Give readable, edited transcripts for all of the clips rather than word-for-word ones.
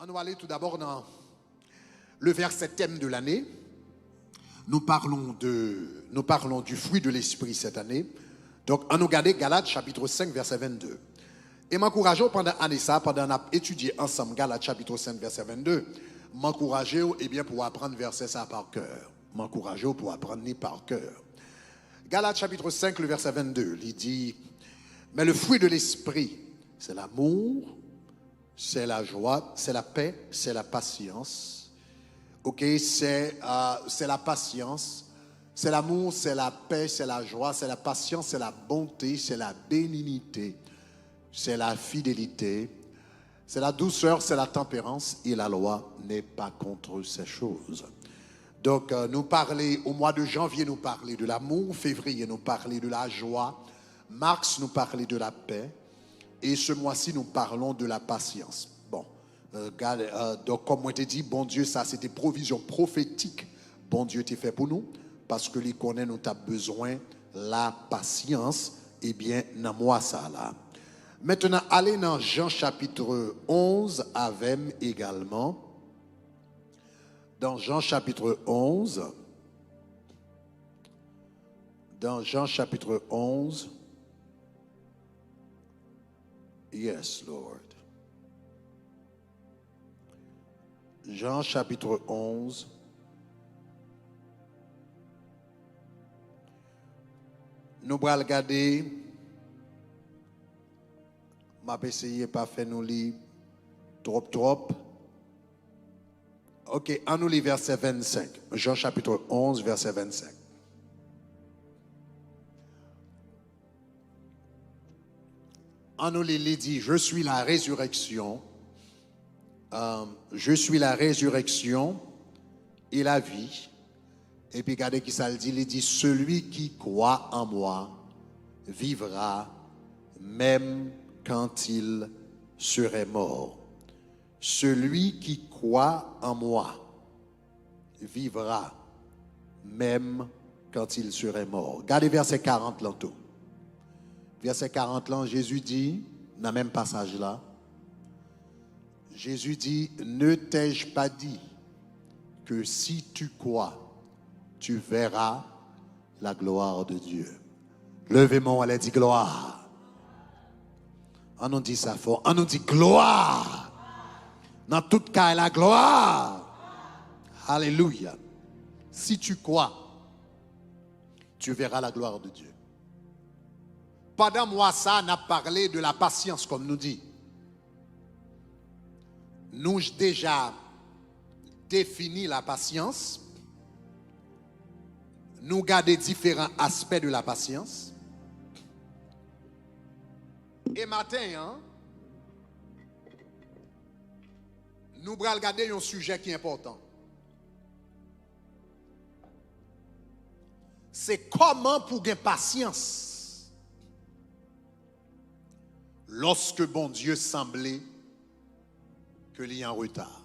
On va aller tout d'abord dans le verset thème de l'année. Nous parlons du fruit de l'esprit cette année. Donc, on nous regarde Galates chapitre 5, verset 22. Et m'encourage pendant l'année ça, pendant qu'on a étudié ensemble Galates chapitre 5, verset 22, m'encourage pour apprendre verset ça par cœur. M'encourage pour apprendre par cœur. Galates chapitre 5, le verset 22, il dit, mais le fruit de l'esprit, c'est l'amour, c'est la joie, c'est la paix, c'est la patience. Ok, c'est la patience, c'est l'amour, c'est la paix, c'est la joie, c'est la patience, c'est la bonté, c'est la bénignité, c'est la fidélité, c'est la douceur, c'est la tempérance, et la loi n'est pas contre ces choses. Donc, nous parler au mois de janvier, nous parler de l'amour, février, nous parler de la joie, mars, nous parler de la paix, et ce mois-ci, nous parlons de la patience. Bon, donc comme on t'a dit, bon Dieu, ça c'était provision prophétique. Bon Dieu t'est fait pour nous, parce que les connaît, nous avons besoin la patience, et bien, dans moi ça là. Maintenant, allez dans Jean chapitre 11 avec également. Dans Jean chapitre 11. Dans Jean chapitre 11. Yes, Lord. Jean chapitre 11. Nous allons regarder. Je vais essayer de ne pas faire nous lire trop. Ok, on nous lit verset 25. Jean chapitre 11, verset 25. On nous lit, dit, je suis la résurrection. Je suis la résurrection et la vie. Et puis regardez qui ça le dit. Il dit, celui qui croit en moi vivra même quand il serait mort. Celui qui croit en moi vivra même quand il serait mort. Regardez verset 40 là tout. Verset 40 là, Jésus dit, dans le même passage là, Jésus dit, ne t'ai-je pas dit que si tu crois, tu verras la gloire de Dieu. Levez-moi, elle dit gloire. On nous dit ça fort. On nous dit gloire. Dans tout cas, la gloire. Alléluia. Si tu crois, tu verras la gloire de Dieu. Pendant moi, ça, on a parlé de la patience, comme nous dit. Nous déjà défini la patience. Nous gardons différents aspects de la patience. Et matin, nous allons regarder un sujet qui est important. C'est comment pour gagner patience lorsque bon Dieu semblait que l'il y a en retard.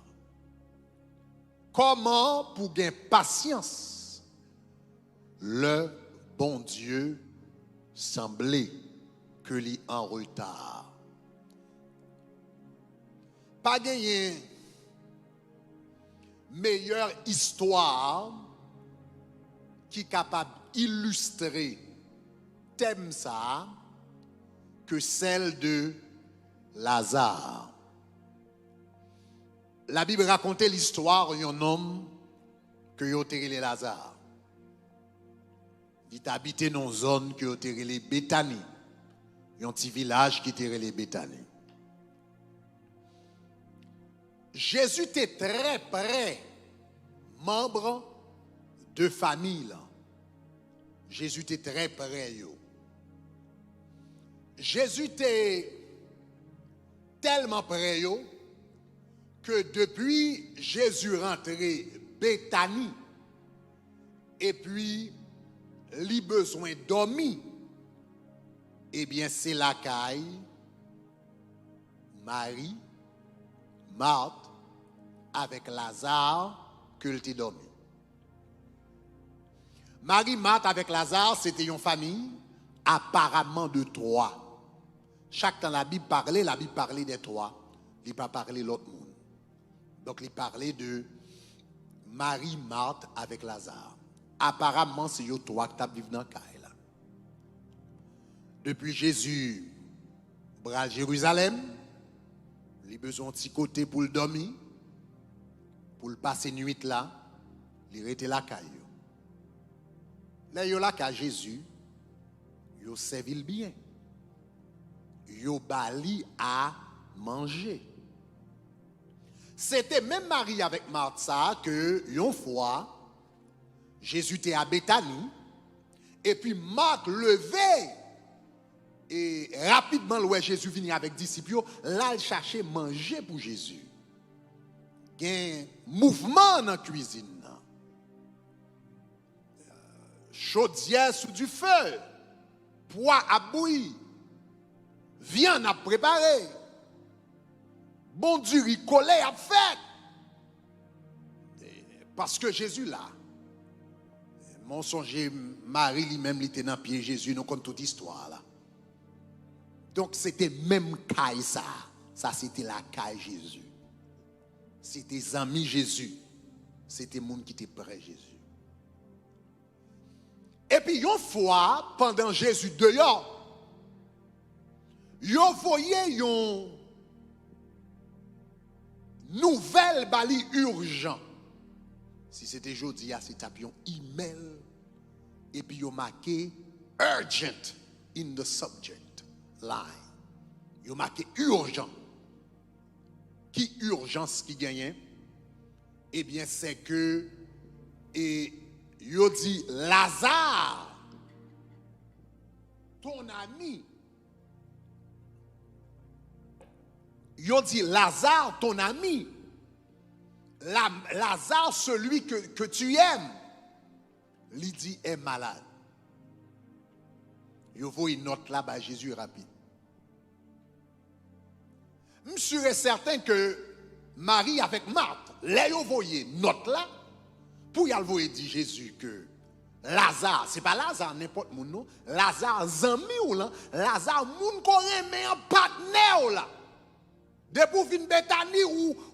Comment pour gagner patience le bon Dieu semblait que l'il en retard. Pas gagner meilleure histoire qui est capable d'illustrer thème ça que celle de Lazare. La Bible racontait l'histoire d'un homme que a appelé Lazare. Il habitait dans une zone que a appelé Béthanie. Un petit village qui était appelé Béthanie. Jésus était très près, membre de famille. Jésus était très près. Jésus était tellement près que depuis Jésus rentré Béthanie et puis il besoin de dormir. Eh bien, c'est la caille, Marie, Marthe, avec Lazare, que il était dormi. Marie, Marthe avec Lazare, c'était une famille apparemment de 3. Chaque temps la Bible parlait des 3. Il n'a pas parlé de l'autre monde. Donc, il parlait de Marie, Marthe avec Lazare. Apparemment, c'est eux trois qui vivent dans le cas. Depuis Jésus, bral Jérusalem, il a besoin d'un petit côté pour le dormir, pour le passer nuit là, il était la caille. Là, il y a la Jésus, il a servi le bien. Il a bali à manger. C'était même Marie avec Marthe ça que, une fois, Jésus était à Béthanie, et puis Marthe levait. Et rapidement, Jésus venu avec les disciples, là, il cherchait manger pour Jésus. Il y a un mouvement dans la cuisine. Chaudière sous du feu, poids à bouillir, viande à préparer, bon du riz collé à faire. Parce que Jésus là, mon songe, Marie lui-même, il était dans le pied Jésus, nous compte toute l'histoire là. Donc c'était même caille ça. Ça c'était la caille Jésus. C'était les amis Jésus. C'était le monde qui était près Jésus. Et puis une fois, pendant Jésus dehors, yon voyait une nouvelle bali urgent. Si c'était jeudi, c'était un email. Et puis yon marqué urgent in the subject. Line. Il a marqué urgent. Qui urgence qui gagne? Eh bien, c'est que il dit Lazare, ton ami. Il dit Lazare, ton ami. Lazare, celui que tu aimes. Il dit est malade. Il faut une note là, bah, Jésus rapide. Je suis certain que Marie avec Marthe, là, vous voyez note là, pour y aller dire Jésus que Lazare, ce n'est pas Lazare n'importe où, non. Lazare, zami ou là, Lazare, moun qu'on remet un partenaire là. Depuis fin Béthanie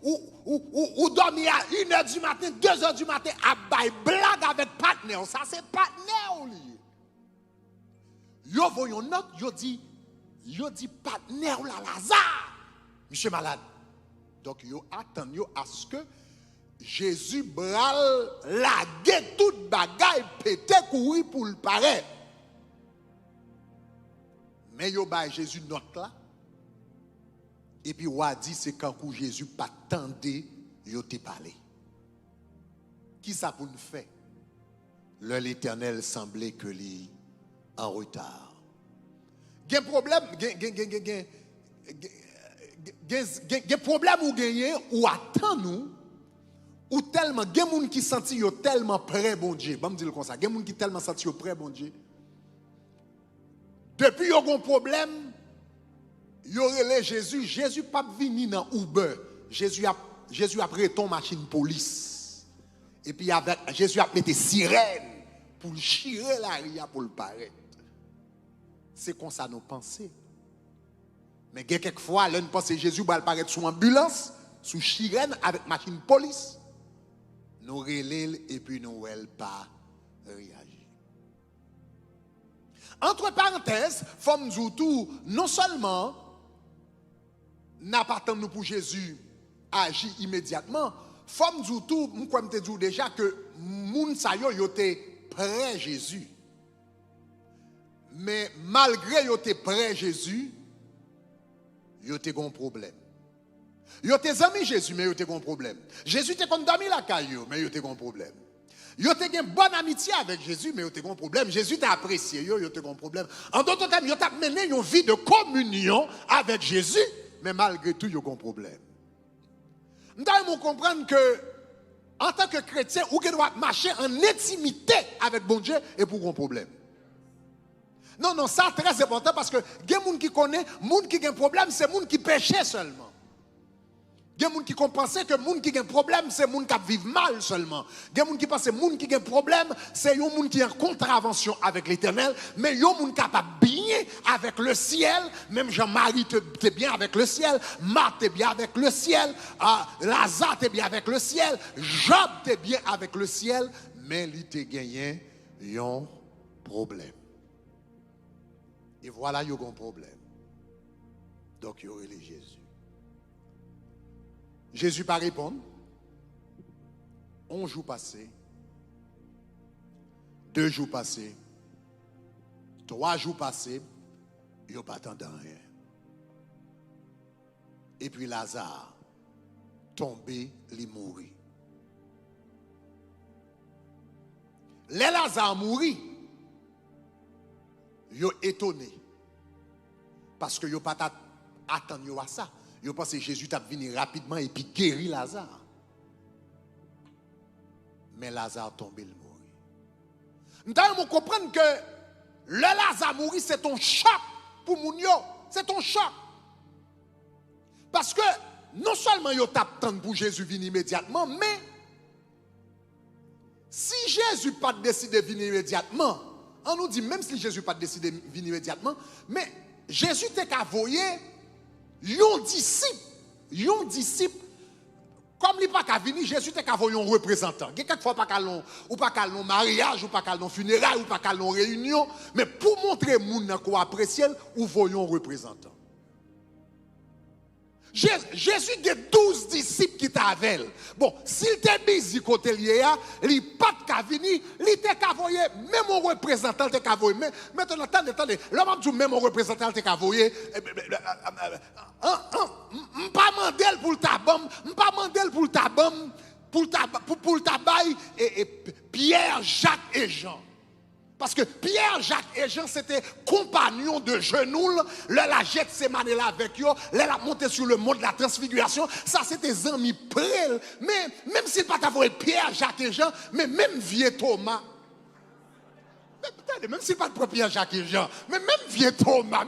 ou dormir à 1h du matin, 2h du matin, à bailler blague avec partenaire. Ça, c'est partenaire lié. Yo voyons note, yo dit partenaire la Lazare. Monsieur malade. Donc yo attend à ce que Jésus bral laguer toute bagaille pété courir pour le paraître. Mais yo ba Jésus note là. Et puis on dit c'est quand Jésus pas tendé yo te parler. Qui ça pour nous faire? L'Éternel semblait que lui en retard. Il y a un problème, problème ou gagner ou attend nous ou tellement il y a des gens qui senti yo tellement près bon Dieu. Bon me dire comme ça, il y a des gens qui tellement senti yo près bon Dieu. Depuis yo gon problème, yo relé Jésus pas venu dans Uber. Jésus a pris ton machine police. Et puis avec Jésus a mis des sirènes pour chirer la ria pour le paraître. C'est comme ça nous pensons. Mais quelquefois, l'un pense que Jésus va apparaître sous ambulance, sous sirène, avec machine police. Nous relèvons et puis nous ne pas réagir. Entre parenthèses, femme tout, non seulement n'a pas attendu pour Jésus agir immédiatement, femme tout, moi je dis déjà que moun sa yo était près Jésus. Mais malgré yo te près Jésus, yo te gon problème. Yo te amis Jésus, mais yo te gon problème. Jésus te comme d'amis la caillou, mais yo te gon problème. Yo te gen bonne amitié avec Jésus, mais yo te gon problème. Jésus t'a apprécié, yo te gon problème. En d'autres termes, yo t'a mené une vie de communion avec Jésus, mais malgré tout, yo gon problème. Nous devons comprendre que, en tant que chrétien, ou que doit marcher en intimité avec bon Dieu et pour gon problème. Non, ça c'est très important parce que les gens qui connaissent, les gens qui ont un problème, c'est les gens qui péchent seulement. Il y a des gens qui pensent que les gens qui ont un problème, c'est les gens qui vivent mal seulement. Il y a des gens qui pensent que les gens qui ont un problème, c'est les gens qui ont une contravention avec l'Éternel. Mais il y a des gens qui sont bien avec le ciel. Même Jean-Marie était bien avec le ciel. Marthe était bien avec le ciel. Lazare était bien avec le ciel. Job était bien avec le ciel. Mais il a gagné un problème. Et voilà, il y a un problème. Donc, il y aurait les Jésus. Jésus pas répondre. 11 jours passés. 2 jours passés. 3 jours passés. Il n'y a pas attendu rien. Et puis Lazare tombé, il mourit. Les Lazare mourit. Ils sont étonnés. Parce que ils n'ont pas attendu à ça. Ils pensent que Jésus t'a venu rapidement et puis guéri Lazare. Mais Lazare tombé, il mourit. Nous comprenons que le Lazare mourit, c'est un choc pour Mounio. C'est un choc. Parce que non seulement ils t'attendent pour Jésus venir immédiatement, mais si Jésus n'a pas décidé de venir immédiatement, on nous dit même si Jésus n'a pas décidé de venir immédiatement, mais Jésus t'a envoyé un disciple, comme il n'a pas venir, Jésus t'a envoyé un représentant. Il y a quelquefois pas qu'à un mariage, ou pas qu'à un funérail, ou pas qu'à une réunion, mais pour montrer aux gens qu'on apprécie, ou voyons un représentant. Jésus a 12 disciples qui étaient avec. Bon, s'il était busy côté lié, il n'a pas qu'à venir, il était qu'à voyer, même un représentant était qu'à voyer. Maintenant, attendez, l'homme dit même un représentant était qu'à voyer. Pas mandel pour le tabam, pas mandel pour le tabam, pour le tabac et Pierre, Jacques et Jean. Parce que Pierre, Jacques et Jean, c'était compagnons de genoux. La jette ces manées-là avec eux. La monté sur le mont de la transfiguration. Ça, c'était amis près. Mais même s'il n'a pas avoué Pierre, Jacques et Jean, mais même vieux Thomas. Même s'il n'a pas de Pierre, Jacques et Jean, mais même vieux Thomas,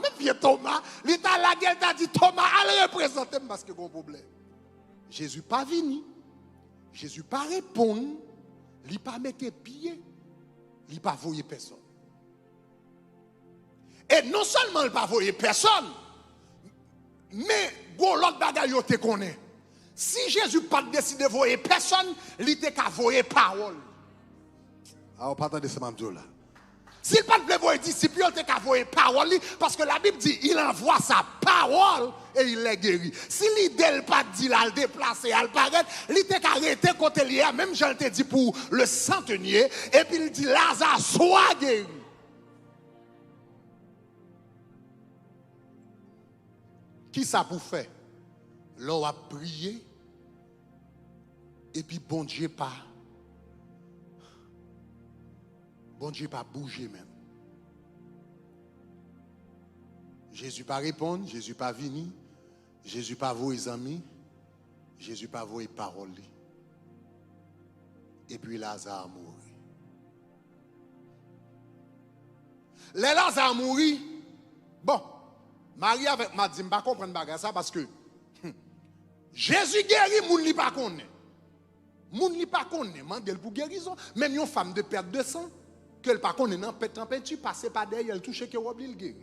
l'État la guerre t'a dit Thomas, allez représenter parce qu'il y a un problème. Jésus pas venu. Jésus pas répondre. Il pas mettre pied. Il n'a pas voyé personne. Et non seulement il n'a pas voyé personne, mais l'autre bagaille te connaît. Si Jésus n'a pas décidé de voyer personne, il était qu'à voyer parole. Alors, pas de ce là. S'il n'a pas de voyer disciple, il était qu'à voyer parole, parce que la Bible dit il envoie sa parole et il les guérit. Si l'idée n'a pas dit là, le déplacer, il paraît, il était qu'à arrêter quand il y a, même je te dit pour le centenier, et puis il dit Lazare, sois guéri. Qui ça pour faire? L'on a prié, et puis bon Dieu pas bouger même. Jésus pas répondre, Jésus pas venir, Jésus pas vos amis, Jésus pas vos paroles. Et puis Lazare mourit. Les Lazare mourit. Bon, Marie avec m'a dit, je ne comprends pas ça parce que Jésus guérit, moun li pas connaît. Moun li pas connaît, mandel pour guérison, même une femme de perte de sang qu'elle pas connaît non température passer par derrière, elle touche que rob li guéri.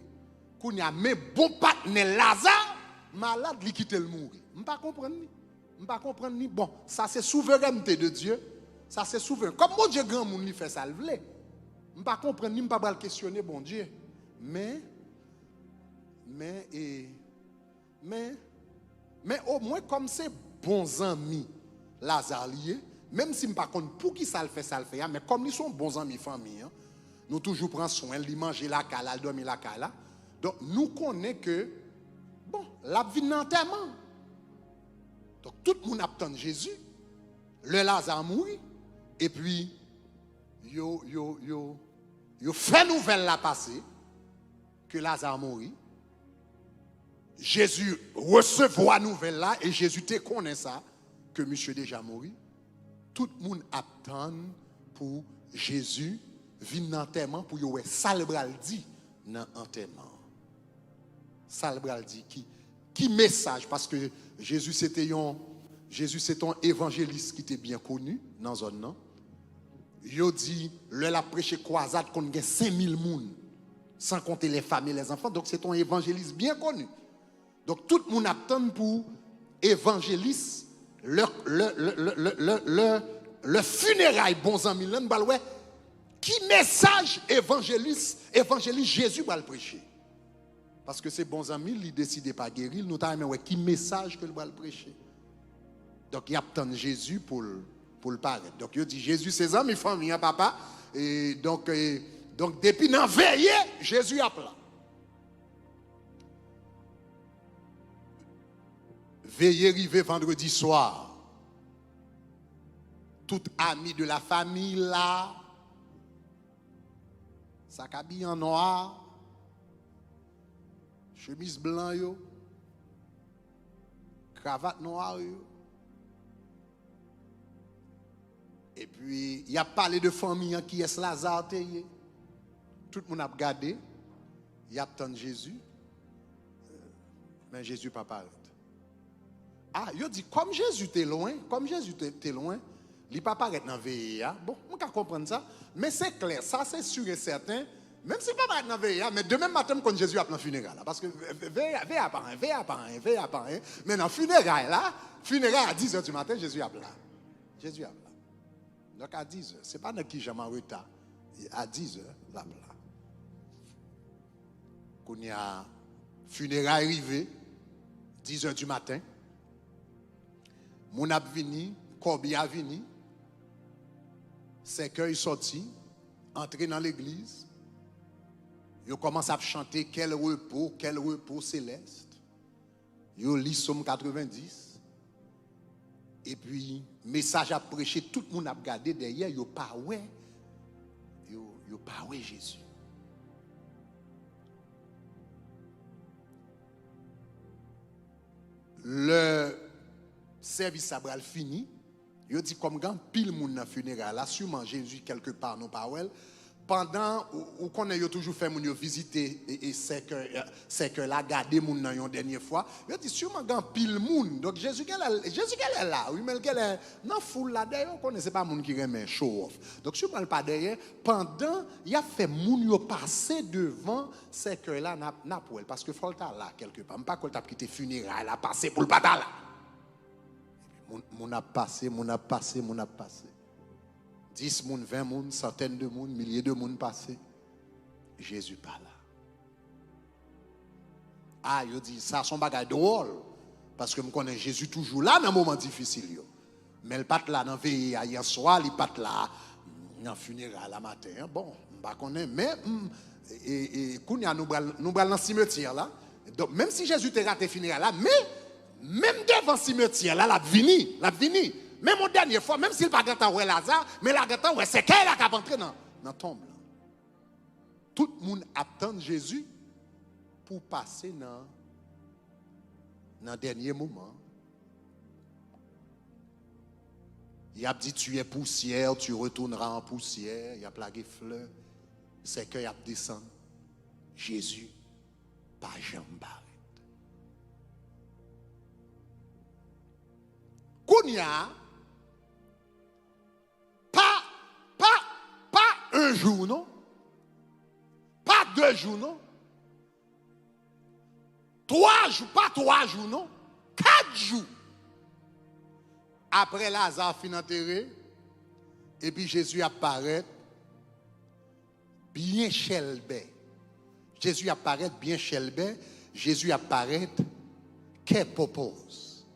Qu'on y a mais bon partenaire Lazare malade li quitte le mourir. Je ne comprends ni. Bon, ça c'est souveraineté de Dieu. Ça c'est souverain. Comme mon Dieu grand monde li fait ça le vle. Je ne comprends ni pas le questionner bon Dieu. Mais au moins comme c'est bons amis Lazare lié, même si je ne sais pas pour qui ça le fait, mais comme ils sont bons amis famille, nous toujours prenons soin, ils mangent la cala, ils dorment la cala. Donc nous connaissons que bon, la vie d'enterrement. Donc tout le monde attend Jésus, le Lazare mourit et puis yo fait nouvelle la passée que Lazare mourit. Jésus recevoir nouvelle là et Jésus te connaît ça que monsieur déjà mort. Tout le monde attend pour Jésus venir dans l'enterrement pour y salbral dit dans l'enterrement. Salbral dit qui message parce que Jésus c'était un Jésus, c'est un évangéliste qui était bien connu dans la zone. Il dit, le la prêché croisade qu'on a 5000 personnes, sans compter les familles et les enfants. Donc, c'est un évangéliste bien connu. Donc, tout le monde attend pour évangéliste, le funérail, bons amis, qui message évangéliste Jésus va le prêcher. Parce que ces bons amis, ils décident pas guérir, nous avons qui message que va le prêcher. Donc, il attend Jésus pour le paraître. Donc, il dit Jésus, ses amis, famille, papa. Et donc depuis dans veillé, Jésus a là. Veillé arrivé vendredi soir. Tout ami de la famille là. Sac habillé en noir. Chemise blanc yo. Cravate noire yo. Et puis, il y a parlé de famille qui est Lazare. Tout le monde a regardé. Il y a attendu Jésus. Mais Jésus n'a pas parlé. Ah, il dit, comme Jésus était loin, il n'a pas parlé dans la veille. Bon, on peut comprendre ça. Mais c'est clair, ça c'est sûr et certain. Même si il n'a pas parlé dans la veille, mais demain matin, quand Jésus a dans le funérail. Parce que veille à pas. Mais dans le funérail, à 10h du matin, Jésus a là. Jésus a là. Donc à 10h, ce n'est pas dans qui jamais en retard. À 10h, là. Quand il y a funérailles arrivé, 10h du matin, mon a venu, Corbi a venu, cercueil sorti, entré dans l'église, il commence à chanter quel repos céleste. Il lit Somme 90. Et puis, message à prêcher, tout le monde a regardé derrière, il n'y a pas ouais Jésus. Le service a fini, il dit comme quand pile moun dans funérail là, sûrement Jésus quelque part non pas ouais. Pendant ou qu'on a toujours fait moun yo visiter et c'est que la garder moun nan yon dernière fois, il dit sûrement quand pile moun. Donc Jésus qu'elle est là, oui mais qu'elle est dans foule là derrière, on connaît pas moun qui remet show off. Donc sûrement pas derrière pendant il a fait moun yo passer devant c'est que là n'a pour elle parce que faut là quelque part, pas qu'on t'a quitté funérailles là passer pour le pas là. Moun a passé. 10 moun, 20 moun, centaines de moun, milliers de moun passés. Jésus pas là. Ah, il dit ça son bagage drôle parce que je connais Jésus toujours là dans un moment difficile yo. Mais il pas là dans veille hier soir, il pas là dans funérailles la matin. Bon, pas connais mais kounya nous dans cimetière là. Donc même si Jésus te raté funérailles là, mais même devant cimetière là, la vini. Même au dernière fois, même s'il n'a pas gâté ouais Lazare, mais la gâté ouais c'est qu'elle qui a entré dans la tombe. Tout le monde attend Jésus pour passer dans le dernier moment. Il a dit tu es poussière, tu retourneras en poussière. Il a plagué fleurs. C'est qu'il a descendu. Jésus, pas jamais barré. Kounia, pas un jour, non? Pas 2 jours, non? 3 jours, pas 3 jours, non? 4 jours. Après Lazare fin enterré, et puis Jésus apparaît bien chelbé. Jésus apparaît bien chelbé. Jésus apparaît qu'elle propose.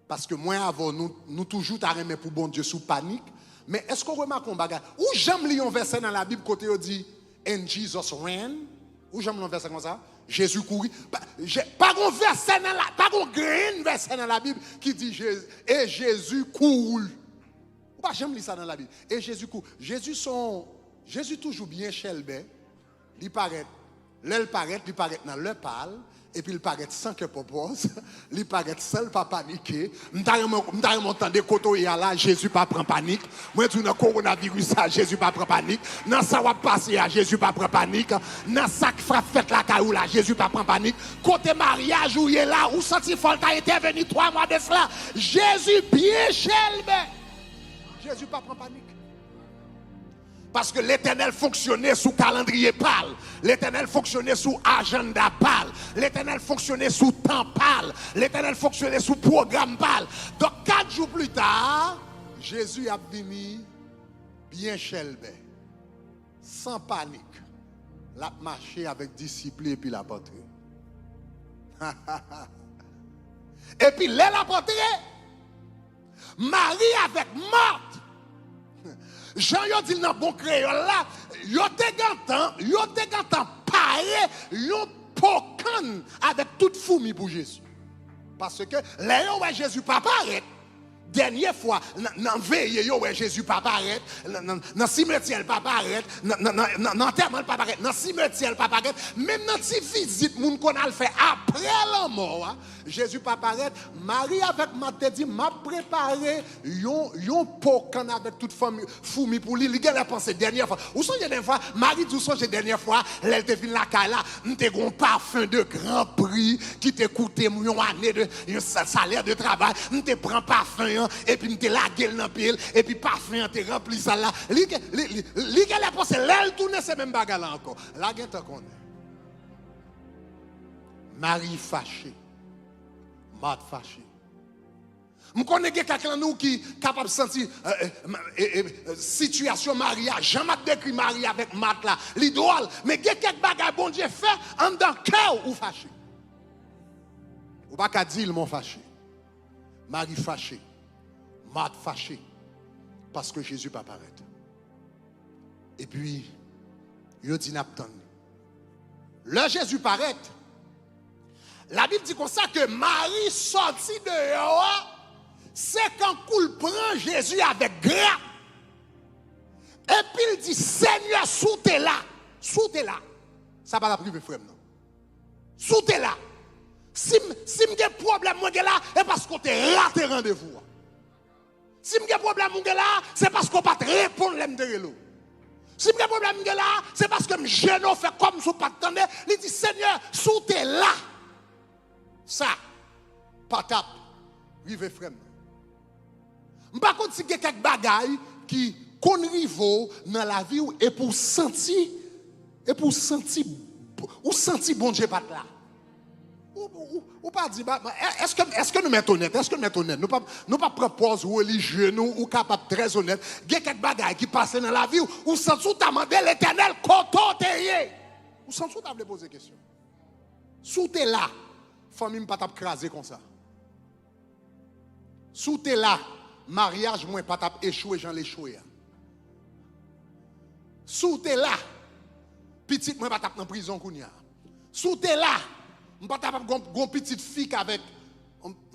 Parce que moi, avant, nous toujours t'arrêter pour bon Dieu sous panique. Mais est-ce qu'on remarque un bagage? Ou j'aime lire un verset dans la Bible côté où dit And Jesus ran. Ou j'aime lire un verset comme ça? Jésus courit. Pas un verset dans la, pas un grand verset dans la Bible qui dit et Jésus court. Ou pas j'aime lire ça dans la Bible. Et Jésus court. Jésus toujours bien chelbé. Il paraît L'elle paraît, il paraît dans le pâle, et puis il paraît sans que propose, il paraît seul, pas paniquer. M't'a entendu côté là, Jésus pas prend panique. Moi dis dans coronavirus ça, Jésus pas prend panique. Dans ça va passer à Jésus pas prend panique. Dans ça qui frappe fête la caillou là, Jésus pas prend panique. Côté mariage où il est là, où senti faut t'a intervenu 3 mois de cela. Jésus bien chelbe. Jésus pas prend panique. Parce que l'Éternel fonctionnait sous calendrier pâle. L'Éternel fonctionnait sous agenda pâle. L'Éternel fonctionnait sous temps pâle. L'Éternel fonctionnait sous programme pâle. Donc 4 jours plus tard, Jésus a venu bien chelbe, sans panique. L'a marché avec discipline et puis la portée. Et puis là la portée, Marie avec Marthe. Jean yo dit dans bon créole là, yo te gantan paré, yo pocan avec toute fourmi pour Jésus. Parce que là yo ouais Jésus pas paraît. Dernière fois, dans veille, yo ouais Jésus pas paraît, dans cimetière pas paraît, dans enterrement pas paraît, dans cimetière pas paraît, même dans ti visite moun qu'on a le fait après la mort, Jésus pas paraît. Marie avec Marthe dit m'a préparé yon pocan avec toute fourmi pour lui, il a pensé dernière fois. Ou songe dernière fois, Marie dit songe dernière fois, elle te vinn la caille là, m'te gon parfum de grand prix qui te coûté yon année de yon salaire de travail, m'te prend parfum et puis m'te la gueule dans pile et puis parfum te rempli ça là. Li qu'elle a pensé l'aile tourner ces mêmes bagarre là encore. La gen te connaît. Marie fâchée. Marthe fâchée. Je connais quelqu'un nous qui est capable de sentir situation mariage. Jamais décrit Marie avec Marthe là. L'idole. Mais il y a quelques bagages bon Dieu fait en dans cœur ou fâché. Ou pas qu'à dire ils m'ont fâché. Marie fâchée. Marthe fâchée. Parce que Jésus pas paraître. Et puis, il dit n'attend. Le Jésus paraît. La Bible dit comme ça que Marie sortit dehors. C'est quand il prend Jésus avec grâce. Et puis il dit, Seigneur, sous t'es là. Sous t'es là. Ça va la priver, frère. Sous t'es là. Si j'ai un problème, moi, là, c'est parce qu'on t'a raté rendez-vous. Si j'ai un problème, moi, là, c'est parce qu'on ne peut pas répondre à l'homme. Si j'ai un problème, là, c'est parce que je ne fais comme si on ne pas attendre. Il dit, Seigneur, sous t'es là. Ça, patap, rive frère. Par contre, si il y a quelques bagailles qui conrivent dans la vie et pour sentir bon Dieu pas là. Ou pas dire, est-ce que nous mettons honnête? Est-ce que nous mettons honnête? Nous pas propose religieux, nous ou capable très honnête. Il y a quelques bagailles qui passent dans la vie ou sans tout demander l'Éternel côté. Ou sans tout t'as poser question. Sous t'es là. Famille pas t'a craser comme ça. Sous t'es là, mariage moi pas t'a échoué, j'en l'échoué. Sous t'es là, petite moi pas t'a dans prison kounya. Sous t'es là, pas t'a gon petite fille avec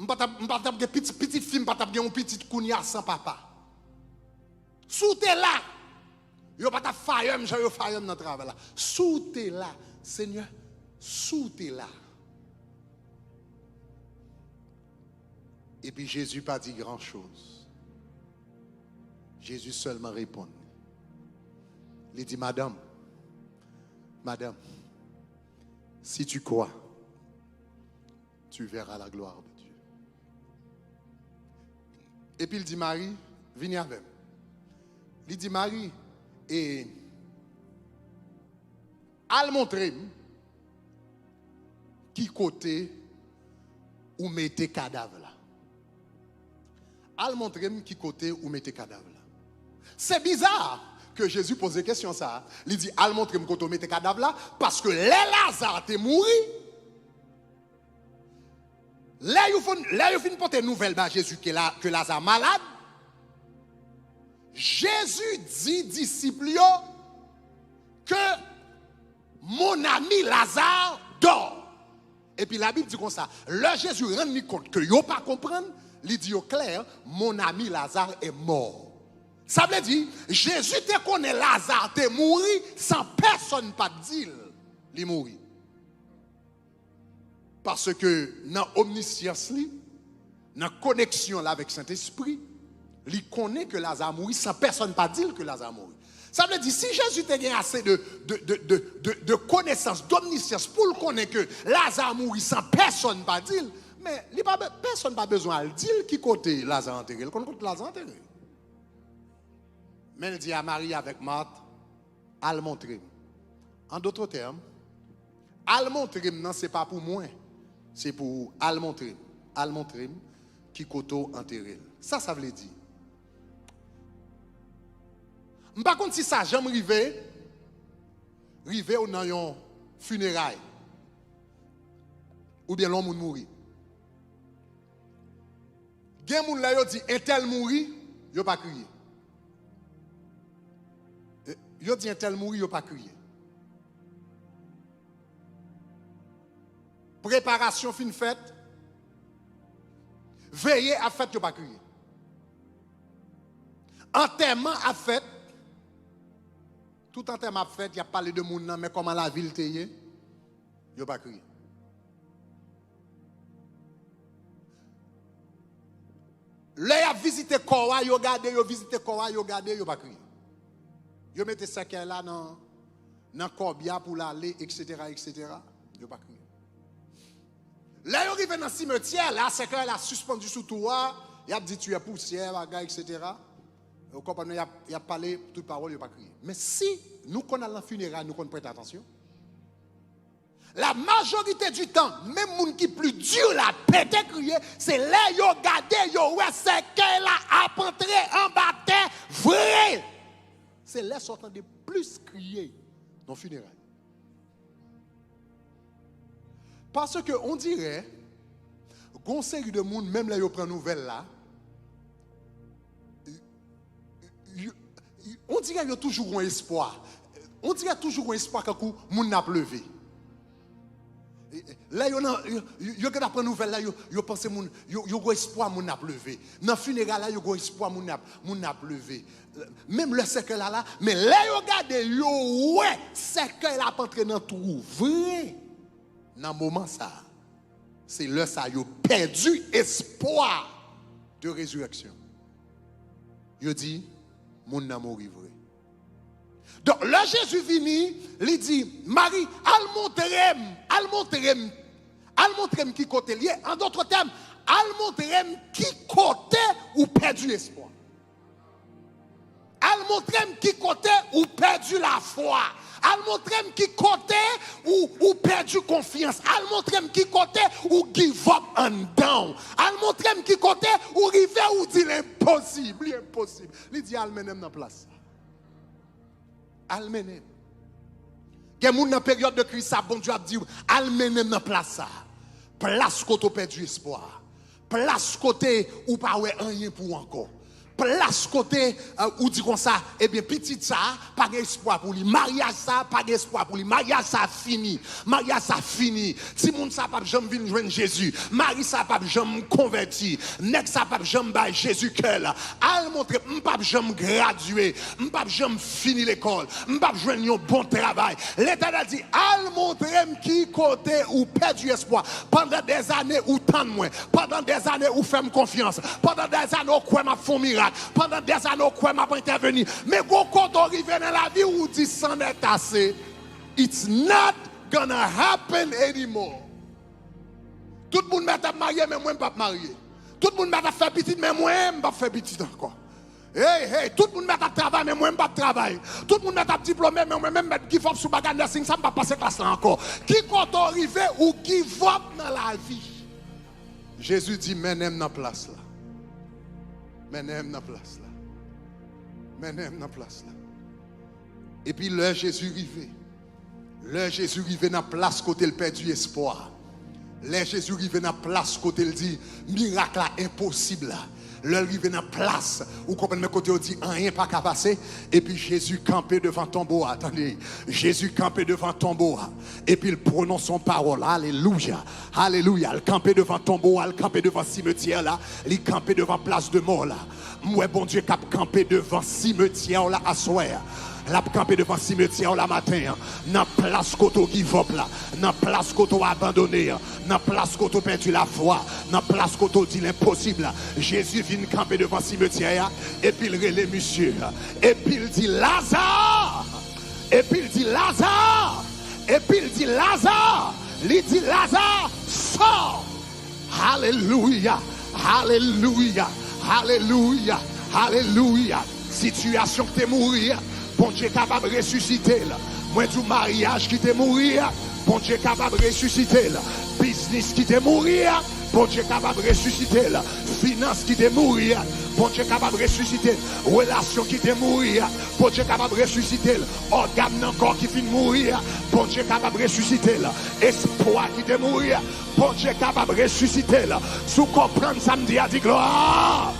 pas t'a petite fille pas t'a une petite kounya sans papa. Sous t'es là, yo pas t'a fayem, j'ai yo fayem dans travail là. Sous t'es là, Seigneur, sous t'es là. Et puis Jésus pas dit grand chose. Jésus seulement répond. Il dit, Madame, si tu crois, tu verras la gloire de Dieu. Et puis il dit, Marie, viens avec moi. Il dit, Marie, et à le montrer qui côté où mettez cadavre là. Al montrer qui côté où mettez cadavre là. C'est bizarre que Jésus pose des questions ça. Il dit al montrer côté où mettez cadavre là parce que les Lazare t'est mouru. Là il faut porter nouvelle à Jésus que Lazare malade. Jésus dit disciples que mon ami Lazare dort. Et puis la Bible dit comme ça. Là Jésus rend compte que yo pas comprendre. Il dit au clair, mon ami Lazare est mort. Ça veut dire, Jésus te connaît Lazare, te mort sans personne pas dire. il mourit. Parce que dans l'omniscience, dans la connexion là avec Saint-Esprit, il connaît que Lazare mourit sans personne pas dire que Lazare mourit. Ça veut dire, si Jésus t'a gagné assez de connaissance, d'omniscience pour le connaître que Lazare mourit sans personne pas dire, mais personne n'a pas besoin de dire qui côté Lazare enterré. Il connaît Lazare enterré. Mais il dit à Marie avec Marthe, à le montrer. En d'autres termes, à le montrer, non, ce n'est pas pour moi, c'est pour à le montrer. À le montrer qui côté enterré. Ça veut dire. Par contre, si ça jamais arrivé dans un funérail, ou bien l'homme mourit. Il y a des gens qui disent, un tel mourit, il n'a pas crié. Il dit, un tel mourit, il n'a pas crié. Préparation fin faite, veiller à fait, il n'a pas crié. Enterrement à fait, tout enterrement à fait, il y a parlé de monde, mais comment la ville était, il n'a pas crié. Là, il a visité Kowa, il a regardé, il a visité Kowa, il a regardé, il n'a pas crié. Il a mis ça là dans Corbia pour l'aller, etc., etc. Il n'a pas crié. Là, il arrive dans le cimetière, là, c'est qu'il a suspendu sous toi, il a dit tu es poussière, etc. Vous comprenez, il a parlé toute parole, il n'a pas crié. Mais si nous connaissons la funéraille, nous prêtons attention. La majorité du temps, même les gens qui plus dur la pété crier, c'est là yo regardé, yo ouais c'est qu'elle a appentré en bataille vrai. C'est là sortant de plus crier dans le funérailles. Parce que on dirait, une série de monde, même là, ils prennent nouvelle là, on dirait qu'il y a toujours un espoir. On dirait toujours un espoir quand le monde n'a pas levé. Là, ils prennent nouvelle là, ils pensent que ils ont espoir, moun n'a pas levé. Dans le funérail là, ils ont espoir, moun n'a pas levé. Même le cercle là, mais là, ils regardent, ouais, cercle là, pas entré dans tout vrai. Dans le moment ça, c'est là ça, ils ont perdu espoir de résurrection. Ils dit, moun n'a mort vrai. Donc là Jésus vini, il dit, Marie, al montrem qui côté lié. En d'autres termes, al montrem qui côté ou perdu l'espoir. Al montrem qui côté ou perdu la foi. Al montrem qui côté ou perdu confiance. Al montrem qui côté ou give up and down. Al montrem qui côté ou rive ou dit l'impossible, l'impossible. Il dit al menem dans place. Al menem. Il y a des gens dans la période de crise, bon Dieu a dit al menem dans place ça. Place côté perdu espoir. Place côté ou pas ouais rien pour encore. Place côté ou dit comme ça, eh bien petit ça pas d'espoir pour lui, mariage ça pas d'espoir pour lui, mariage ça fini, mariage ça fini, si moun ça pas jamais venir joindre Jésus, mari ça pas jamais converti, nèg ça pas jamais bail Jésus cœur, al montrer m'pas jamais graduer, m'pas jamais fini l'école, m'pas joindre un bon travail. L'Éternel dit al montrer qui côté ou perdu espoir pendant des années ou tant moins, pendant des années ou fait confiance, pendant des années où quoi m'a font miracle. Pendant des années, quoi m'a pas intervenu. Mais quand on arrive dans la vie où dit s'en est assez, it's not gonna happen anymore. Tout le monde m'a marié, mais moi, je ne suis pas marié. Tout le monde m'a fait petit, mais moi, je ne suis pas fait petit encore. Hey, tout le monde m'a travaillé, mais moi, je ne suis pas travaillé. Tout le monde m'a diplômé, mais moi, même je give up sur bagage nursing, ça ne va pas passer classe là encore. Qui quand on arrive ou give up dans la vie? Jésus dit, mais n'aime dans la place là. Mais n'aime dans la place là. Mais n'aime dans la place là. Et puis là, Jésus arrivé. Là, Jésus arrivé dans la place côté le perdu espoir. Là, Jésus arrivé dans la place côté le dit miracle là, impossible là. Là, arrivé dans la place où comprenez côté on dit rien pas qu'à passer. Et puis Jésus campé devant tombeau. Attendez, Jésus campé devant tombeau. Et puis il prononce son parole. Alléluia. Alléluia. Il campé devant tombeau, il campé devant cimetière là, il campé devant place de mort là. Moi bon Dieu cap campé devant cimetière là à soir. La camper devant cimetière la matin. Dans place koto qui vop là. Dans place koto abandonné. Dans place koto perdu la foi. Dans place koto dit l'impossible. Jésus vient camper devant cimetière. Et puis il relève monsieur. Et puis il dit Lazare. Et puis il dit Lazare. Et puis il dit Lazare. Il dit Lazare, sors. Alléluia. Alléluia. Alléluia. Alléluia. Situation qui t'est mourir, bon Dieu est capable de ressusciter. Moi du mariage qui t'est mourir, bon Dieu est capable de ressusciter. Business qui t'est mourir, bon Dieu est capable de ressusciter. Finance qui t'est mourir, bon Dieu est capable de ressusciter. Relation qui t'est mourir, bon Dieu est capable de ressusciter. Organe dans le corps qui finit mourir, bon Dieu est capable de ressusciter. Espoir qui t'est mourir, bon Dieu est capable de ressusciter. Sous comprendre samedi a dit gloire.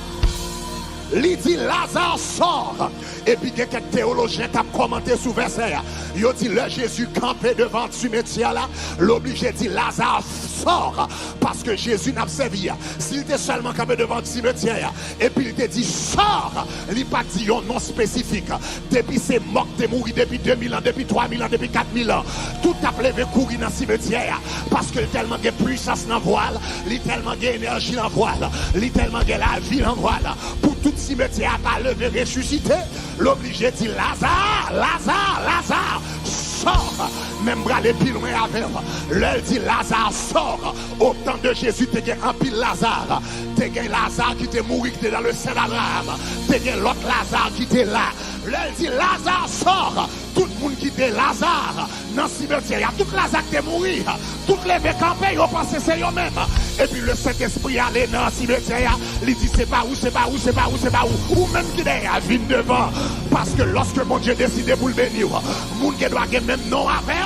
Il dit Lazare sort. Et puis quelques théologiens qui ont commenté sous verset. Ils ont dit le Jésus campé devant le cimetière là. L'obligé dit Lazare sort. Parce que Jésus n'a pas servi. S'il était seulement campé devant le cimetière. Et puis il te dit sort. Il n'a pas dit un nom spécifique. Depuis c'est mort, t'es mort depuis 2000 ans, depuis 3000 ans, depuis 4000 ans. Tout a levé courir dans le cimetière. Parce que tellement de puissance dans le voile. Il tellement d'énergie dans le voile. Il tellement de la vie dans le voile. Pour tout cimetière à pas lever, ressuscité, l'obligé dit Lazare, Lazare, Lazare, sort. Même bras les pieds loin avec. L'elle dit Lazare sort. Au temps de Jésus, tu as un pile Lazare. Tu as Lazare qui t'est mort, qui était dans le sein d'Abraham. Tu as l'autre Lazare qui était là. L'elle dit Lazare sort. Tout le monde qui était Lazare dans le cimetière. Il y a tout Lazare qui est mort. Toutes les campés, ils ont pensé c'est eux-mêmes. Et puis le Saint-Esprit allait dans le cimetière. Il dit c'est pas où, c'est pas où, c'est pas où, c'est pas où. Ou même qui est à vine devant. Parce que lorsque mon Dieu décide pour le bénir, mon Dieu doit avoir même nom avec.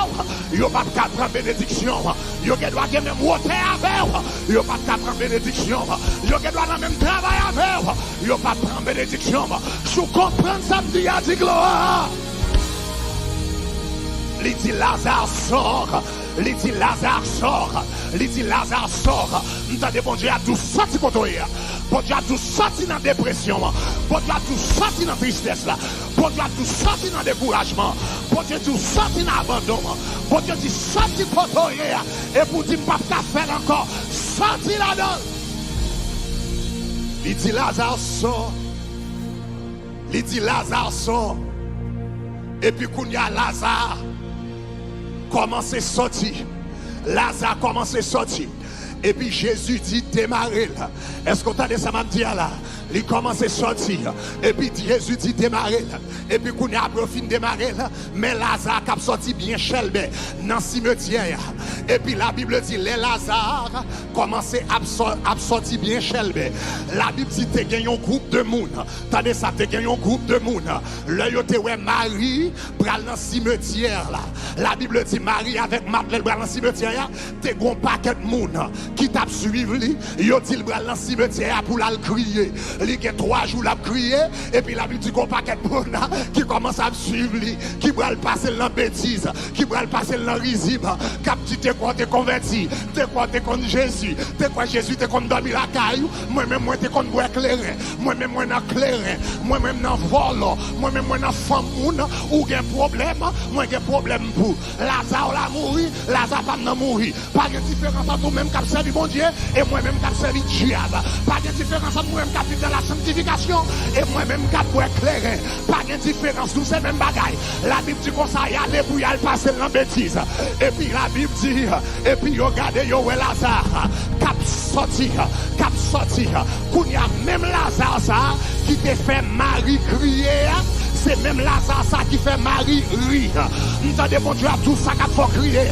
Il n'y a pas de cas prendre bénédiction. Il doit avoir même hauteur avec. Il n'y a pas de cas prendre bénédiction. Il doit avoir même travail avec. Il n'y a pas de prendre bénédiction. Si vous comprenez ça, me dit, dit gloire. Il dit Lazare sort. Il dit Lazare sort. Il dit Lazare sort. Nous avons bon Dieu à tout sorti pour toi. Bon Dieu a tout sorti dans la dépression. Bon Dieu a tout sorti dans la tristesse. Bon Dieu a tout sorti dans le découragement. Bon Dieu a tout sorti dans l'abandon. Bon Dieu a tout sorti pour toi. Et pour dire pas faire encore. Sorti là-dedans. Il dit Lazare sort. Il dit Lazare sort. Et puis quand il y a Lazare commence à sortir. Lazare commence à sortir. Et puis Jésus dit démarrer là. Est-ce qu'on t'a dit ça m'a dit là? Il commence à sortir. Et puis Jésus dit démarrer là. Et puis qu'on a profité de démarrer là. Mais Lazare a sorti bien chelbe dans le cimetière. Et puis la Bible dit les Lazare commençaient à sortir bien chelbe. La Bible dit que tu as un groupe de monde. T'as dit ça, tu as un groupe de monde. Là, tu as Marie pral dans le cimetière là. La Bible dit Marie avec Madeleine pral dans le cimetière. Tu as un paquet de monde qui t'a suivi. Yo dit le pral dans le cimetière pour la crier. Il y a 3 jours la crier. Et puis la Bible dit qu'on paquet de monde qui commence à suivre lui, qui va le passer dans la bêtise, qui va le passer dans le risible. Cap tu t'es quoi t'es converti, t'es quoi t'es contre Jésus, t'es quoi Jésus t'es contre dormir la caillou, moi-même moi t'es contre boire éclairé, moi-même moi dans clairin, moi-même dans vol, moi-même moi dans femme ou un problème, moi j'ai problème pour Lazare la mourir, Lazare pas n'a mourir. Pas de différence entre nous-mêmes qui servi mon Dieu et moi-même qui servi diable. Pas de différence entre nous-mêmes qui vivent dans la sanctification et moi-même qui boire éclairé. Pas de différence, tous ces mêmes bagailles. La Bible dit qu'on s'aille aller pour y aller passer dans la bêtise. Et puis la Bible dit, et puis regardez, yo Lazare, cap sorti. Qu'on y a même Lazare ça, qui te fait Marie crier. C'est même Lazare ça qui fait Marie rire. Nous avons bon Dieu à tout ça qu'il faut crier.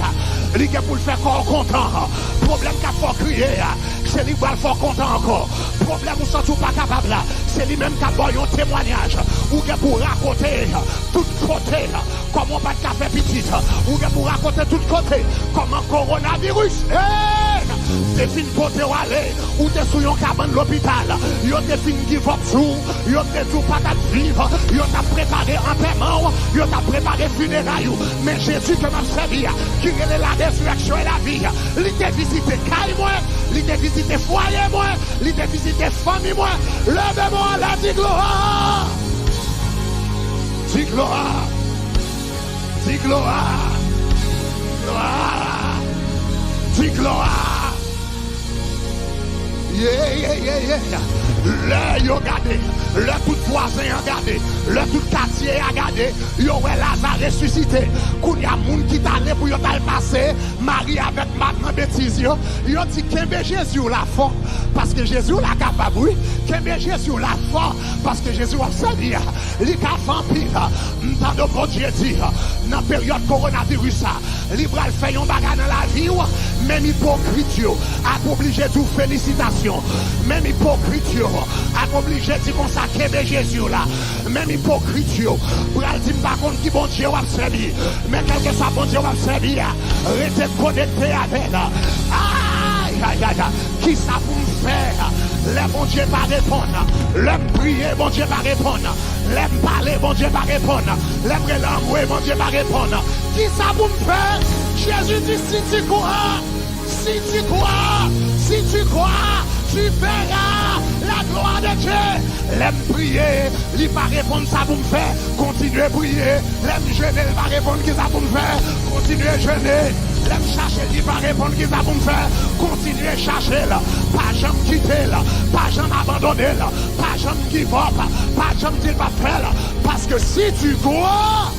Il est pour le faire content. Problème qu'il faut crier. C'est lui qui va le faire content encore. Problème où sont pas capable. C'est lui même qui a un témoignage. Ou qui pour raconter tout côté. Comment pas de café petit. Ou qui pour raconter tout côté. Comment coronavirus. T'es fin pour te aller. Ou t'es sous un cabane de l'hôpital. Yo t'es fin qui va tout. Yo t'es tout pas de vivre. Yo t'as préparé un paiement. Yo t'as préparé funérailles. Mais Jésus que m'a servi. Qui est la résurrection et la vie. Il t'a visité caille moi. Il t'a visité foyer moi. Il t'a visité famille moi. Levez-moi la dit gloire. Dit gloire. Dis gloire. Gloire. Dis gloire. Le yo gardé, le tout voisin a gardé, le tout quartier a gardé, yo ouais Lazare ressuscité. Quand y a moun qui t'allait pour yo t'al passer, Marie avec maintenant bêtise yo dit qu'embe Jésus la fort parce que Jésus la capable oui, qu'embe Jésus la fort parce que Jésus a servi, li ka vampire, m'tande bon Dieu dit dans période coronavirus ça, li pral fait yon bagarre dans la vie même hypocrite yo a obligé de félicitations, même hypocrite yo a obligé de consacrer Jésus là, même hypocrite yo pral dit pas contre qui bon Dieu a servi, mais quel que soit bon Dieu a servi, restez connecté avec là. Qui ça pour me faire? Le bon Dieu va répondre. Le prier, bon Dieu va répondre. Le parler, bon Dieu va répondre. Le langue, bon Dieu va répondre. Qui ça pour me faire? Jésus dit si tu crois, si tu crois, tu verras la gloire de Dieu. L'aime prier, il va répondre ça pour me faire. Continuez à prier. L'aime jeûner, il va répondre qui ça pour me faire. Continuez à jeûner. L'aime chercher, il va répondre qui ça pour me faire. Continuez à chercher là. Pas jamais quitter là. Pas jamais abandonner là. Pas jamais give up. Pas jamais dire pas faire là. Parce que si tu crois,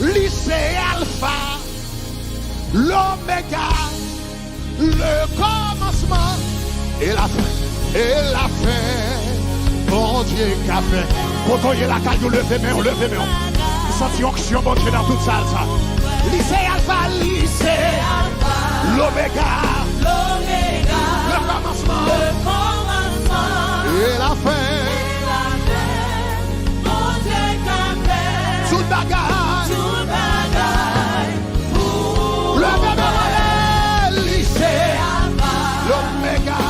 lycée Alpha, l'Oméga, le commencement et la fin, bon Dieu qu'a fait. Quand on y est la caille, levez main, vous sentez onction, bon Dieu dans toute salle ça. Lycée Alpha, l'Oméga, le commencement et la fin. Tout bagaille, le bébé lycée, l'Oméga,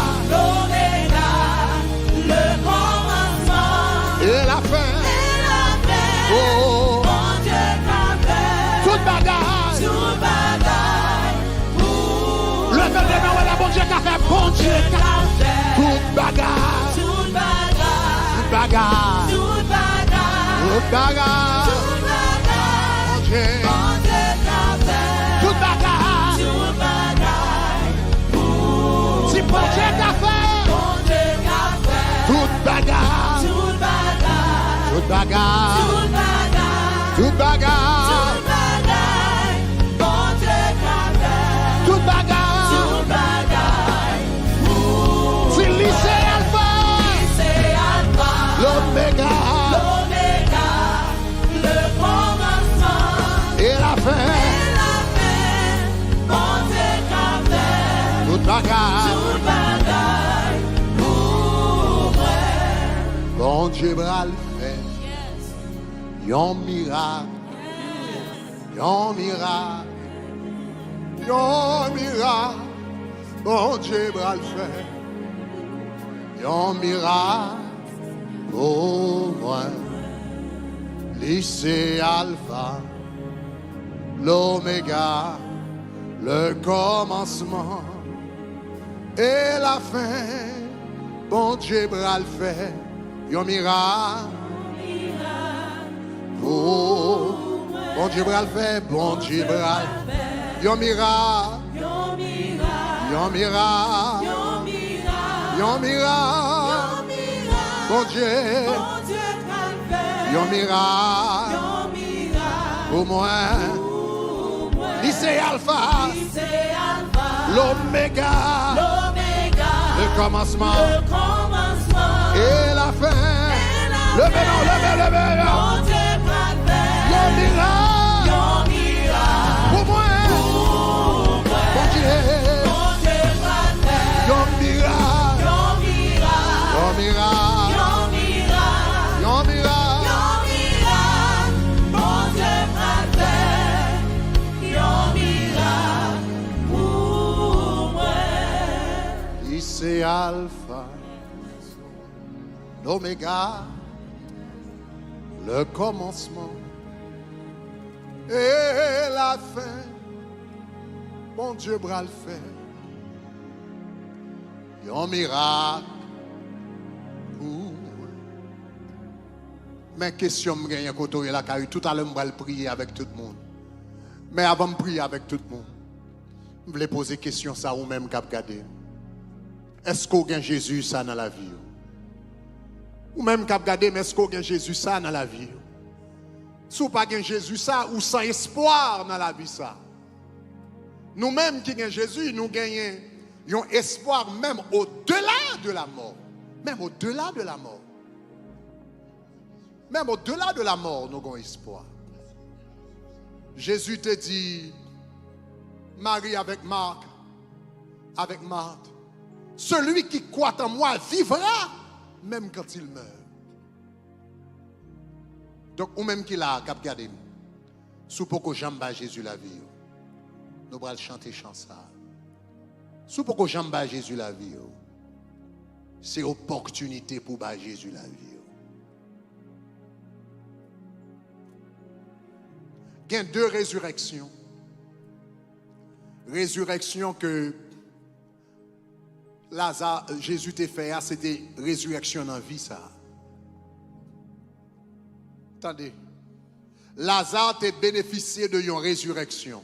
le commencement et la fin. Oh, tout bagaille, le bébé la bon Dieu qu'a fait, bon Dieu qu'a fait. Tout bagaille, tout bagaille, tout bagaille. Tout bagaille, si bon Dieu qu'a fait, tout bagaille, tout bagaille, tout bagaille, tout bagaille, si lycée Alpha, l'Oméga, et la fin, toute bagaille, bon Dieu bral fait, yon miracle, yon miracle, yon miracle, bon Dieu bral fait, yon miracle, au moins, lycée Alpha, l'Oméga, le commencement et la fin, bon Dieu bral fait, yon miracle, oh, bon Dieu bral fait, bon Dieu bral, yon miracle, yon miracle, yon miracle, bon Dieu, yon miracle, au moins. Lycée Alpha, l'Oméga, le commencement et la fin. Le bénon, yon miracle, pour moi, bon Dieu, yon miracle, yon miracle, yon miracle. C'est Alpha, l'Oméga, le commencement et la fin. Bon Dieu bral fait, yon miracle pour Mais question me gagne côté là car tout à l'heure je vais prier avec tout le monde. Mais avant de prier avec tout le monde, je voulais poser question ça ou même cap garder. Est-ce qu'on gagne Jésus ça dans la vie? Ou même cap garder mais est-ce qu'on gagne Jésus ça dans la vie? Si vous pas gagne Jésus ça ou sans espoir dans la vie ça. Nous-mêmes qui gagnons Jésus, nous gagnons un espoir même au-delà de la mort. Même au-delà de la mort. Même au-delà de la mort, nous avons espoir. Jésus te dit, Marie avec Marc, avec Marthe, celui qui croit en moi vivra même quand il meurt. Donc, ou même qui l'a cap gardé, sous pour jambe Jésus la vie, nous allons chanter chanson. Sous pour jambe Jésus la vie, c'est opportunité pour Jésus la vie. Il y a deux résurrections. Résurrection que Lazare, Jésus t'a fait, c'était résurrection dans la vie, ça. Attendez. Lazare t'a bénéficié de une résurrection.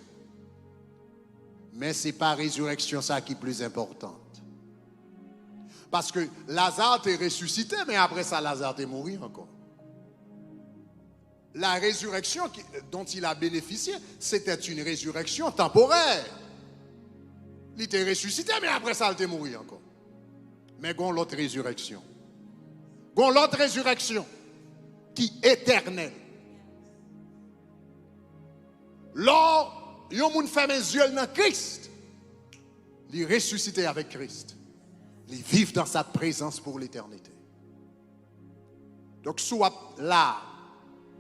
Mais ce n'est pas la résurrection ça qui est plus importante. Parce que Lazare t'a ressuscité, mais après ça, Lazare t'a mouru encore. La résurrection dont il a bénéficié, c'était une résurrection temporaire. Il était ressuscité, mais après ça, il était mort encore. Mais il y a l'autre résurrection. Il y a l'autre résurrection qui est éternelle. Lors, il y a un monde fait mes yeux dans Christ. Il est ressuscité avec Christ. Il vit dans sa présence pour l'éternité. Donc, soit là,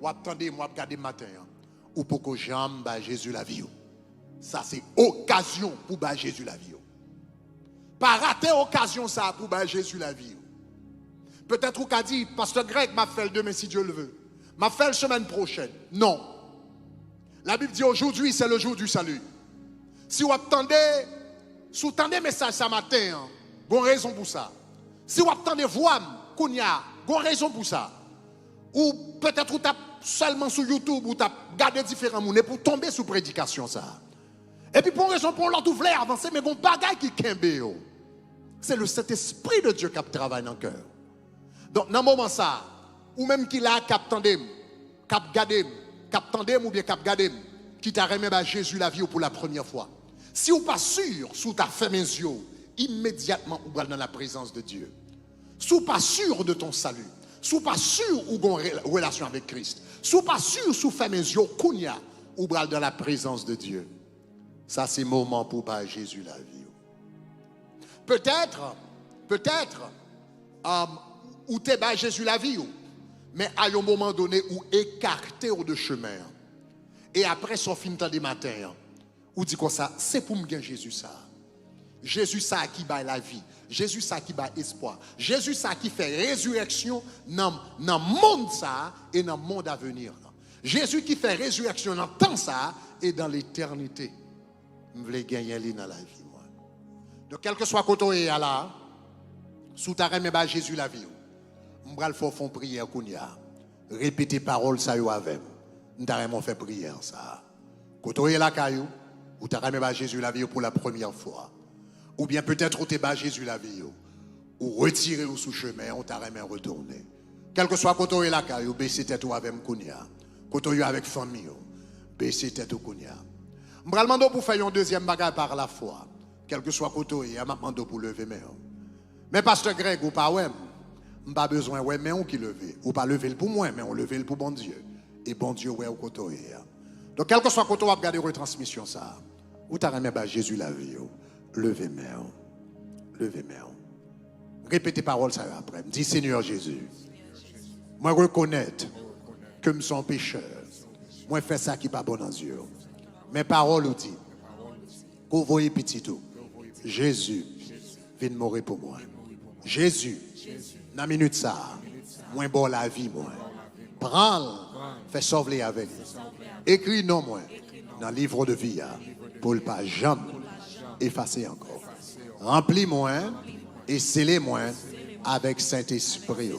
ou attendez, moi, regardez matin, ou pour que j'aime Jésus la vie. Ça, c'est occasion pour Jésus la vie. Pas rater occasion ça pour Jésus la vie. Peut-être qu'on a dit, Pasteur Greg m'a fait le demain si Dieu le veut. M'a fait la semaine prochaine. Non. La Bible dit aujourd'hui, c'est le jour du salut. Si vous attendez, message ce matin, vous avez raison pour ça. Si vous attendez voix, vous avez raison pour ça. Ou peut-être vous tapez seulement sur YouTube ou tapez regarder différents monnaies pour tomber sous prédication ça. Et puis pour raison pour l'autre vous voulez avancer mais bon bagaille qui kembe. C'est le Saint-Esprit de Dieu qui travaille dans le cœur. Donc dans le moment ça ou même qui l'a cap tandem, ou bien cap gadem qui t'a remis à Jésus la vie pour la première fois. Si vous pas sûr sous ta fait mes yeux immédiatement vous allez dans la présence de Dieu. Si vous pas sûr de ton salut. Si pas sûr ou gon relation avec Christ, si pas sûr sous fait mes yeux kounya ou bral dans la présence de Dieu. Ça c'est moment pour pas Jésus la vie. Peut-être ou t'es bas Jésus la vie mais à un moment donné ou écarté de chemin. Et après son fin de matin ou dit comme ça, c'est pour me gagner Jésus ça. Jésus ça qui bat la vie. Jésus ça qui bat espoir. Jésus ça qui fait résurrection dans le monde ça et dans le monde à venir. Jésus qui fait résurrection dans le temps ça et dans l'éternité. Je veux gagner dans la vie. Moi. Donc quel que soit côté là, sous ta remet Jésus la vie. Je vais faire prière kounya. Répéter parole ça yo avec. Nous fait prière ça. Côté là caillou ou ta remet Jésus la vie pour la première fois. Ou bien peut-être où tu es Jésus la vie, ou retirer ou sous chemin, on t'a remis retourner. Quel que soit côté la caille, ou baisser tête ou avec Mkounia, côté avec famille, baisser tête ou Kounia. Je vais demander pour faire un deuxième bagage par la foi. Quel que soit côté, je vais demander pour lever mes mains. Mais Pasteur Greg, ou pas, ouais, je n'ai pas besoin de mais on qui lever. Ou pas lever pour moi, mais on lever pour bon Dieu. Et bon Dieu, ouais, au côté. Donc, quel que soit côté, on va regarder retransmission ça. Ou t'as remis Jésus la vie. Levez main. Levez main. Répétez parole ça après. Dis Seigneur Jésus. Moi reconnaître que je suis pécheur. Moi fais ça qui n'est pas bon dans Dieu. Mes paroles ou dit. Que vous voyez petit tout. Jésus vient mourir pour moi. Jésus. Dans la minute ça. Moi bon la vie moi. Prends-le. Fais sauver avec. Écris non moi. Dans le livre de vie. Pour ne pas jamais effacer encore. Remplis-moi et scellez-moi avec Saint-Esprit.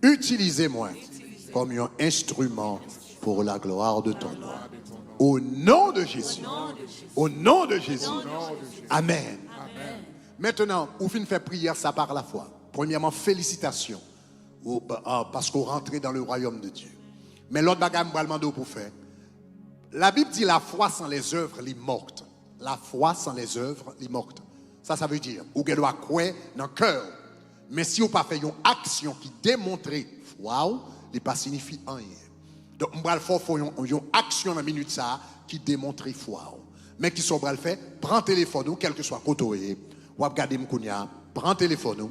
Utilisez-moi comme un instrument pour la gloire de ton nom. Au nom de Jésus. Au nom de Jésus. Amen. Maintenant, vous finissez faire prière, ça par la foi. Premièrement, félicitations. Parce qu'on rentre dans le royaume de Dieu. Mais l'autre bagage, je vais demander pour faire. La Bible dit la foi sans les œuvres, elle est morte. La foi sans les œuvres, elle est morte. Ça veut dire, vous devez croire dans le cœur. Mais si vous n'avez pas fait une action qui démontre foi, il ne pas signifie rien. Donc, on va faire une action dans la minute ça qui démontre foi. Mais qui sont le faire, prends le téléphone, quel que soit côté, ou regardez Mkounia, prends le téléphone,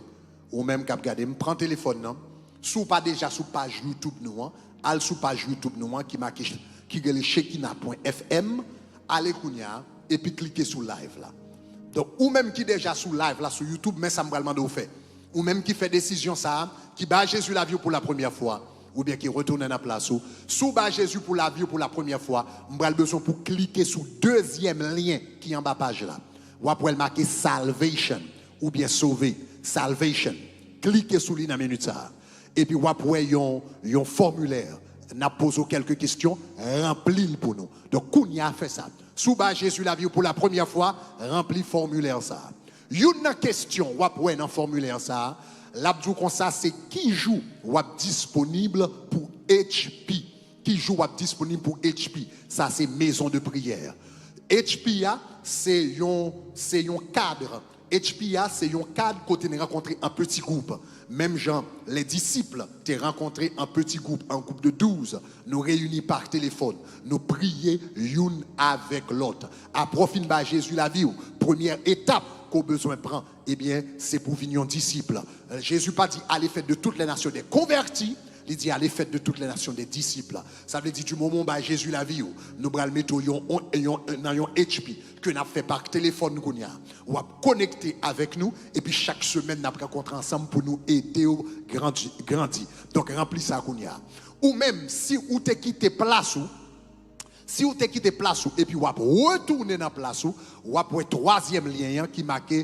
ou même cap regardez, prends le téléphone, sous pas déjà sous page YouTube nous, allez sous page YouTube nous qui marque qui est Shekina.fm, allez Kounia et puis cliquez sur live là. Donc ou même qui déjà sous live là sur YouTube, mais ça me demande de faire. Ou même qui fait décision ça, qui bat Jésus la vie pour la première fois, ou bien qui retourne dans la place ou sous bat Jésus pour la vie pour la première fois, m'bral besoin pour cliquer sur deuxième lien qui est en bas page là. Ou après marquer salvation ou bien sauver, salvation. Cliquez sur lui dans minute ça. Et puis ou après yon formulaire, n'a posé quelques questions, remplis pour nous. Donc Kounia a fait ça. Sous bas Jésus la vie pour la première fois, remplis formulaire ça. Une question ou après dans formulaire ça, l'abdou comme ça c'est qui joue ou disponible pour HP. Qui joue ou disponible pour HP. Ça c'est maison de prière. HP c'est un cadre. HPA, c'est un cadre côté nous rencontrer un petit groupe. Même gens, les disciples, t'es rencontré un petit groupe, un groupe de 12. Nous réunis par téléphone. Nous prions l'une avec l'autre. À profit de Jésus la vie, première étape qu'on besoin prend, eh bien, c'est pour venir disciples. Jésus pas dit allez faire de toutes les nations des convertis. Il dit allez faites de toutes les nations des disciples. Ça veut dire du moment où Jésus la vie, nous allons mettre un HP que nous avons fait par téléphone, ou à connecter avec nous, et puis chaque semaine nous avons rencontré ensemble pour nous aider à grandir. Donc remplis ça. Ou même si vous avez quitté place, si vous avez quitté place et puis vous retourner dans place, vous avez troisième lien qui marque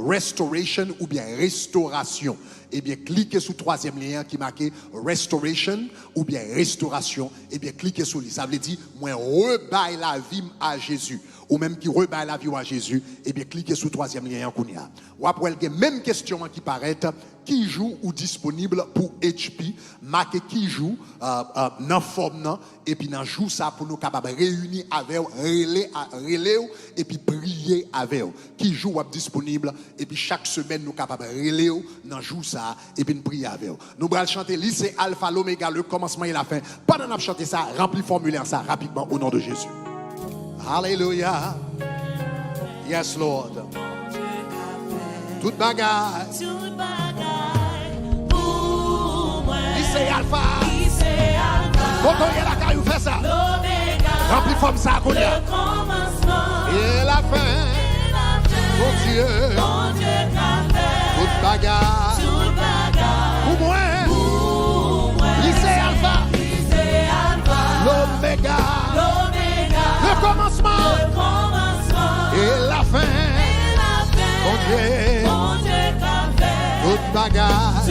restoration ou bien restauration. Et bien cliquez sur troisième lien qui marque restoration ou bien restauration. Et bien cliquez sur lui. Ça veut dire moi rebaille la vie à Jésus. Ou même qui rebaille la vie à Jésus. Et bien cliquez sur troisième lien qu'on y a. Ou après il y a même question qui paraît qui joue ou disponible pour HP, marqué qui joue dans forme et puis dans joue ça pour nous capables réunir avec relais et puis prier avec qui joue ou disponible et puis chaque semaine nous capables relais dans joue ça et puis nous prier avec nous allons chanter lycée alpha l'oméga le commencement et la fin pendant qu'on chanter ça remplis formulaire ça rapidement au nom de Jésus. Alléluia. Yes Lord. Toute bagarre. Lycée alpha. Quand on est là, quand il fait ça. Remplis forme ça, qu'on y a. Et la fin. Mon Dieu. Toute bagarre. Pour moi. Lycée alpha. L'oméga. Le commencement. Et la fin. Mon Dieu. Toute bagarre.